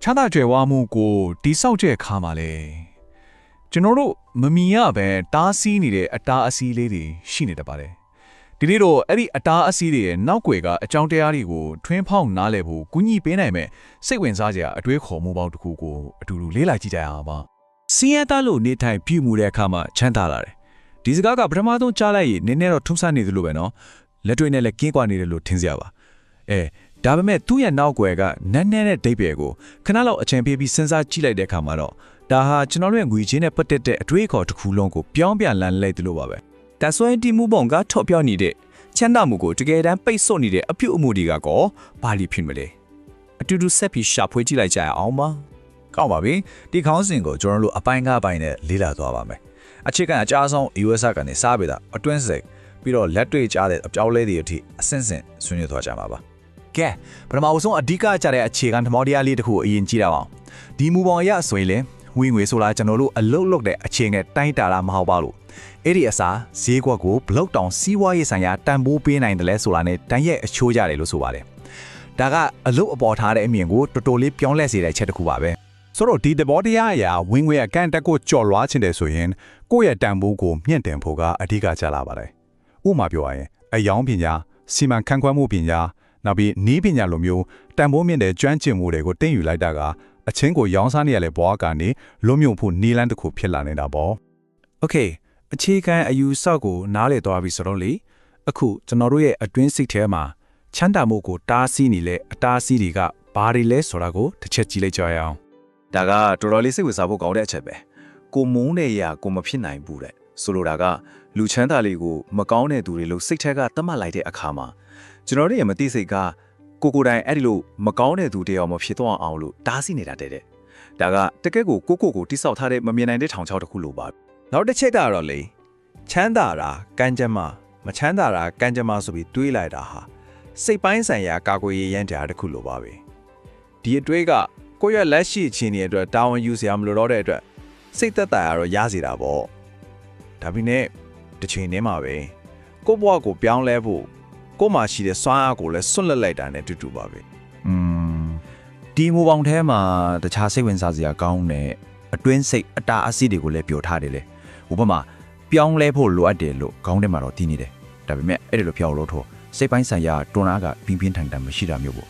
ချမ်းသာကြွယ်ဝမှုကိုတိဆောက်တဲ့အခါမှာလေကျွန်တော်တို့မမီရပဲတားဆီးနေတဲ့အတားအဆီးလေးတွေရှိနေတတ်ပါတယ်ဒီနေ့တော့အဲ့ဒီအတားအဆီးတွေရဲ့နောက်ွယ်ကအကြောင်းတရားတွေကိုထွင်းဖောက်နားလည်ဖို့ကူညီပေးနိုင်မဲ့စိတ်ဝင်စားစရာအတွေးခေါ်မှုပေါင်းတစ်ခုကိုအတူတူလေ့လာကြည့်ကြရအောင်ပါစင်းရဲသားလို့နေထိုင်ပြုမှုတဲ့အခါမှာချမ်းသာလာတယ်ဒီစကားကပထမဆုံးကြားလိုက်ရင်နည်းနည်းတော့ထုံးဆနေသလိုပဲနော်လက်တွေ့နဲ့လည်းကင်းကွာနေတယ်လို့ထင်စရာပါဒါပေမဲ့သူ့ရဲ့နောက်ွယ်ကနန်းနဲ့ဒိတ်ပဲကိုခဏလောက်အချိန်ပေးပြီးစဉ်းစားကြည့်လိုက်တဲ့အခါမှာတော့ဒါဟာကျွန်တော်တို့ရဲ့ငွေချင်းနဲ့ပတ်သက်တဲ့အတွေးခေါ်တစ်ခုလုံးကိုပြောင်းပြန်လန်လိုက်သလိုပါပဲဒါဆိုရင်ဒီမှုပုံကထော့ပြောနေတဲ့ချမ်းသာမှုကိုတကယ်တမ်းပိတ်ဆို့နေတဲ့အပြုအမူတွေကကောဘာလို့ဖြစ်မလဲအတူတူဆက်ပြီးရှာဖွေကြည့်လိုက်ကြရအောင်ပါကောင်းပါပြီဒီခေါင်းစဉ်ကိုကျွန်တော်တို့အပိုင်းကားပိုင်းနဲ့လေ့လာသွားပါမယ်အခြေခံအကြားဆုံး US ကနေစားပေးတာအတွင်းစိတ်ပြီးတော့လက်တွေ့ကြားတဲ့အပြောင်းလဲတွေအထိအဆင့်ဆင့်ဆွေးနွေးသွားကြမှာပါကဲပထမအဆုံးအဓိကကြတဲ့အခြေခံသဘောတရားလေးတစ်ခုအရင်ကြည့်ရအောင်ဒီမူပေါင်းအရဆိုရင်လေဝင်ငွေဆိုတာကျွန်တော်တို့အလုတ်လုတ်တဲ့အခြေငယ်တိုင်းတာတာမဟုတ်ပါလို့အဲ့ဒီအစားဈေးကွက်ကိုဘလောက်တောင်စီးပွားရေးဆိုင်ရာတန်ဖိုးပေးနိုင်တယ်လဲဆိုတာနဲ့တန်ရဲ့အချိုးရတယ်လို့ဆိုပါတယ်ဒါကအလုတ်အပေါ်ထားတဲ့အမြင်ကိုတော်တော်လေးပြောင်းလဲစေတဲ့ချက်တစ်ခုပါပဲဆိုတော့ဒီသဘောတရားအရာဝင်ငွေအကန့်တက်ကိုကြော်လွှားခြင်းတယ်ဆိုရင်ကိုယ့်ရဲ့တန်ဖိုးကိုမြင့်တင်ဖို့ကအဓိကကျလာပါတယ်ဥပမာပြောရရင်အယောင်ပညာစီမံခန့်ခွဲမှုပညာနောက်ပြီးနီးပညာလိုမျိုးတန်ဖိုးမြင့်တဲ့ကျွမ်းကျင်မှုတွေကိုတင်ယူလိုက်တာကအချင်းကိုရောင်းစားနေရတဲ့ဘဝကနေလွတ်မြောက်ဖို့နီးလန်းတစ်ခုဖြစ်လာနေတာပေါ့โอเคအခြေခံအယူဆောက်ကိုနားလည်သွားပြီဆိုတော့လေအခုကျွန်တော်တို့ရဲ့အတွင်းစိတ်ထဲမှာချမ်းသာမှုကိုတားဆီးနေလေအတားဆီးတွေကဘာတွေလဲဆိုတာကိုတစ်ချက်ကြည့်လိုက်ကြရအောင်ဒါကတော်တော်လေးစိတ်ဝင်စားဖို့ကောင်းတဲ့အချက်ပဲကိုမုန်းတဲ့အရာကိုမဖြစ်နိုင်ဘူးတဲ့ဆိုလိုတာကလူချမ်းသာလေးကိုမကောင်းတဲ့သူတွေလို့စိတ်ထဲကသတ်မှတ်လိုက်တဲ့အခါမှာကျွန်တော်တို့ရဲ့မသိစိတ်ကကိုတိုင်အဲ့ဒီလိုမကောင်းတဲ့သူတယောက်မဖြစ်သွားအောင်လို့တားဆီးနေတာတဲ့ဒါကတကယ့်ကိုတိဆောက်ထားတဲ့မမြင်နိုင်တဲ့ထောင်ချောက်တစ်ခုလိုပါနောက်တစ်ချက်ကတော့လေချမ်းသာတာကံကြမ္မာမချမ်းသာတာကံကြမ္မာဆိုပြီးတွေးလိုက်တာဟာစိတ်ပိုင်းဆိုင်ရာကာကွယ်ရေးရန်တရားတစ်ခုလိုပါပဲဒီအတွေးကကိုယ့်ရဲ့လက်ရှိအခြေအနေအတွက်တာဝန်ယူစရာမလိုတော့တဲ့အတွက်စိတ်သက်သာရတော့ရစီတာပေါ့ဒါပေမဲ့တစ်ချိန်တည်းမှာပဲကိုယ့်ဘဝကိုပြောင်းလဲဖို့ကိုယ်မှာရှိတဲ့စွမ်းအားကိုလည်းဆွတ်လက်လိုက်တာနဲ့တူပါပဲဒီမူပေါင်းထဲမှာတခြားစိတ်ဝင်စားစရာကောင်းတဲ့အတွင်းစိတ်အတားအဆီးတွေကိုလည်းပြောထားတယ်လေဥပမာပြောင်းလဲဖို့လိုအပ်တယ်လို့ခေါင်းထဲမှာတော့သိနေတယ်ဒါပေမဲ့အဲ့ဒီလိုပြောင်းလို့တော့စိတ်ပိုင်းဆိုင်ရာတွန်းအားကပြင်းပြင်းထန်ထန်မရှိတာမျိုးပေါ့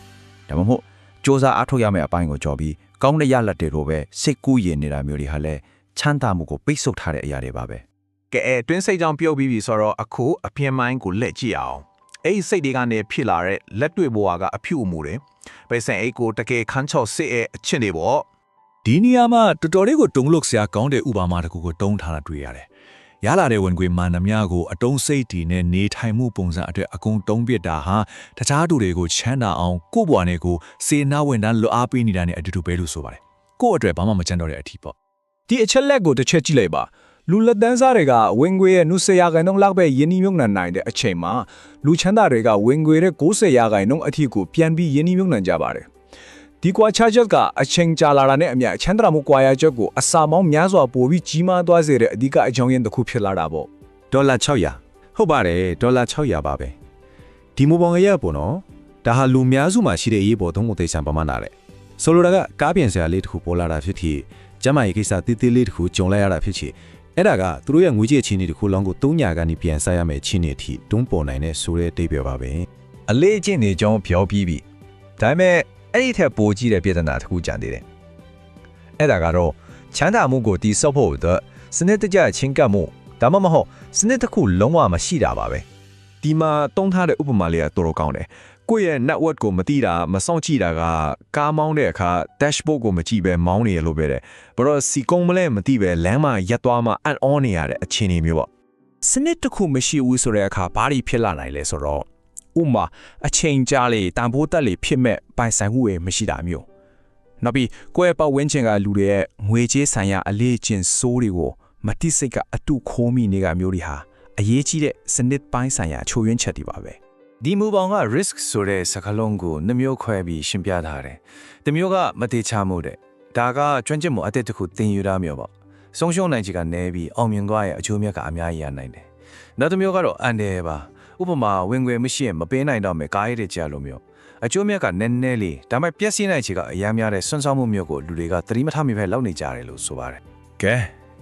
ဒါမှမဟုတ်စ조사အားထုတ်ရမယ့်အပိုင်းကိုကြော်ပြီးကောင်းတဲ့ရလဒ်တွေတော့ပဲစိတ်ကူးရင်နေတာမျိုးတွေဟာလည်းချမ်းသာမှုကိုပိတ်ဆို့ထားတဲ့အရာတွေပါပဲကဲတွင်းစိတ်ကြောင့်ပြုတ်ပြီးပြီဆိုတော့အခုအပြင်းမိုင်းကိုလက်ကြည့်အောင်အဲ့ဒီစိတ်တွေကနေဖြစ်လာတဲ့လက်တွေ့ဘဝကအဖြူအမူတွေပဲစံအိတ်ကိုတကယ်ခန်းချော့စစ်ရဲ့အချင်းတွေပေါ့ဒီနေရာမှာတော်တော်လေးကိုတုံ့လုတ်စရာကောင်းတဲ့ဥပမာတစ်ခုကိုတုံးထားတာတွေ့ရတယ်ရလာတဲ့ဝင်ခွေမှန်သမျှကိုအတုံးစိတ်တီနဲ့နေထိုင်မှုပုံစံအတွက်အကုန်တုံးပစ်တာဟာတခြားသူတွေကိုချမ်းသာအောင်ကိုယ့်ဘဝနဲ့ကိုစေနာဝန်တန်းလွတ်အားပေးနေတာနဲ့အတူတူပဲလို့ဆိုပါတယ်ကိုယ့်အတွက်ဘာမှမချမ်းတော့တဲ့အထီးပေါ့ဒီအချက်လက်ကိုတစ်ချက်ကြည့်လိုက်ပါလူလက်တန်းစားတွေကဝင်ငွေရဲ့90ရာခိုင်နှုန်းလောက်ပဲယင်းနှိမ့်မြုပ်နှံနိုင်တဲ့အချိန်မှာလူချမ်းသာတွေကဝင်ငွေရဲ့90ရာခိုင်နှုန်းအထိကိုပြန်ပြီးယင်းနှိမ့်မြုပ်နှံကြပါတယ်ဒီကွာခြားချက်ကအချိန်ကြာလာတာနဲ့အမျှချမ်းသာမှုကွာရချက်ကိုအစာပေါင်းများစွာပိုပြီးကြီးမားသွားစေတဲ့အဓိကအကြောင်းရင်းတစ်ခုဖြစ်လာတာပေါ့ဒေါ်လာ600ဟုတ်ပါတယ်ဒေါ်လာ600ပါပဲဒီမိုပေါင်ရပေါ့နော်ဒါဟာလူများစုမှာရှိတဲ့အရေးပေါ်သုံးဖို့သိချင်ပမာဏတဲ့ဆိုလိုတာကကားပြင်စရာလေးတစ်ခုပေါ်လာတာဖြစ်ဖြစ်ကျမရဲ့ကိစ္စတိတိလေးတစ်ခုကြုံလိုက်ရတာဖြစ်ဖြစ်အဲ့ဒါကသူတို့ရဲ့ငွေကြေးချင်းတွေတစ်ခုလုံးကို3ညာကနေပြန်ဆက်ရမယ်ချင်းတွေအထိတွန်းပေါ်နိုင်တဲ့ဆိုတဲ့တိတ်ပြောပါပဲအလေးအကျင့်တွေကြောင်းပြောပြီးပြီဒါပေမဲ့အဲ့ဒီထက်ပိုကြီးတဲ့ပြဿနာတစ်ခုကြံသေးတယ်အဲ့ဒါကတော့ချမ်းသာမှုကိုတိဆောက်ဖို့အတွက်စနစ်တကျချင်းကပ်မှုဒါမှမဟုတ်စနစ်တစ်ခုလုံးဝမရှိတာပါပဲဒီမှာတုံးထားတဲ့ဥပမာလေးကတော်တော်ကောင်းတယ်ကိုယ့်ရဲ့ network ကိုမသိတာမစောင့်ကြည့်တာကကားမောင်းတဲ့အခါ dashboard ကိုမကြည့်ပဲမောင်းနေရလို့ပဲတဲ့ဘာလို့စီကုံမလဲမသိပဲလမ်းမှာရက်သွားမှအန်အောနေရတဲ့အခြေအနေမျိုးပေါ့စနစ်တစ်ခုမရှိဘူးဆိုတဲ့အခါဘာတွေဖြစ်လာနိုင်လဲဆိုတော့ဥမာအချိန်ကြာလေတန်ဖိုးတက်လေဖြစ်မဲ့ပိုင်ဆိုင်မှုတွေမရှိတာမျိုးနောက်ပြီးကိုယ့်ရဲ့ပတ်ဝန်းကျင်ကလူတွေရဲ့ငွေကြေးဆိုင်ရာအလေးအကျင့်စိုးတွေကိုမတိစိတ်ကအတုခိုးမိနေကမျိုးတွေဟာအရေးကြီးတဲ့စနစ်ပိုင်းဆိုင်ရာချိုးယွင်းချက်တွေပါပဲဒီမူပေါင်းက risk ဆိုတဲ့စကားလုံးကိုနှမျိုးခွဲပြီးရှင်းပြထားတယ်။တစ်မျိုးကမတိချမှုတဲ့ဒါကကျွမ်းကျင်မှုအသစ်တစ်ခုသင်ယူတာမျိုးပေါ့။ဆုံးရှုံးနိုင်ချေကနေပြီးအောင်မြင်သွားရဲ့အကျိုးမြတ်ကအများကြီးရနိုင်တယ်။နောက်တစ်မျိုးကတော့အန်တယ်ပါ။ဥပမာဝင်ငွေမရှိရင်မပေးနိုင်တော့မယ်ကားရည်တွေကြာလို့မျိုး အကျိုးမြတ်ကနည်းနည်းလေးဒါပေမဲ့ပျက်စီးနိုင်ချေကအများများတဲ့ဆွမ်းဆောင်မှုမျိုးကိုလူတွေကသတိမထားမိပဲလောက်နေကြတယ်လို့ဆိုပါတယ် ကဲ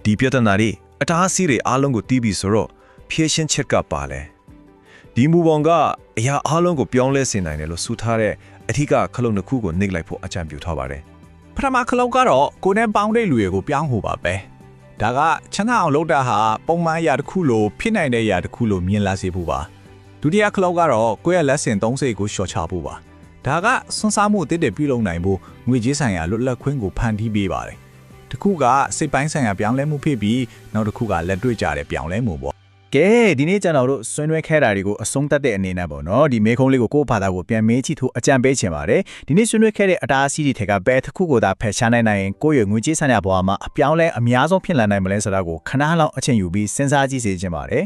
ဒီပြဿနာတွေအတားအဆီးတွေအားလုံးကိုတီးပြီးဆိုတော့ဖြည့်ရှင်းချက်ကပါလဲဒီမူပေါင်းကအရာအားလုံးကိုပြောင်းလဲစေနိုင်တယ်လို့ဆိုထားတဲ့အထက်ကခလုံးတစ်ခုကိုနှိပ်လိုက်ဖို့အကြံပြုထားပါတယ် ပထမခလုံးကတော့ကိုယ်နဲ့ပေါင်းတဲ့လူတွေကိုပြောင်းဟိုပါပဲဒါကချမ်းသာအောင်လုပ်တာဟာပုံမှန်အရာတစ်ခုလိုဖြစ်နိုင်တဲ့အရာတစ်ခုလိုမြင်လာစေဖို့ပါဒုတိယခလုံးကတော့ကိုယ့်ရဲ့လက်ဆင့်30ကိုရှော့ချဖို့ပါဒါကစွန်းစားမှုအသစ်တွေပြုလုပ်နိုင်ဖို့ငွေကြေးဆိုင်ရာလွတ်လပ်ခွင့်ကိုဖန်တီးပေးပါတယ်တစ်ခုကစိတ်ပိုင်းဆိုင်ရာပြောင်းလဲမှုဖြစ်ပြီးနောက်တစ်ခုကလက်တွေ့ကြတဲ့ပြောင်းလဲမှုပေါ့ ကဲဒီနေ့ကျွန်တော်တို့ဆွေးနွေးခဲ့တာတွေကိုအဆုံးသတ်တဲ့အနေနဲ့ပေါ့နော်ဒီမေခုံးလေးကိုကိုယ့်ဘာသာကိုပြန်မေးကြည့်ထို့အကြံပေးချင်ပါတယ်ဒီနေ့ဆွေးနွေးခဲ့တဲ့အတားအဆီးတွေထက်ကဘယ်တစ်ခုကိုသာဖယ်ရှားနိုင်ရင်ကိုယ့်ရဲ့ငွေကြေးဆိုင်ရာဘဝမှာအပြောင်းလဲအများဆုံးဖြစ်လာနိုင်မလဲဆိုတာကိုခဏလောက်အချိန်ယူပြီးစဉ်းစားကြည့်စေချင်ပါတယ်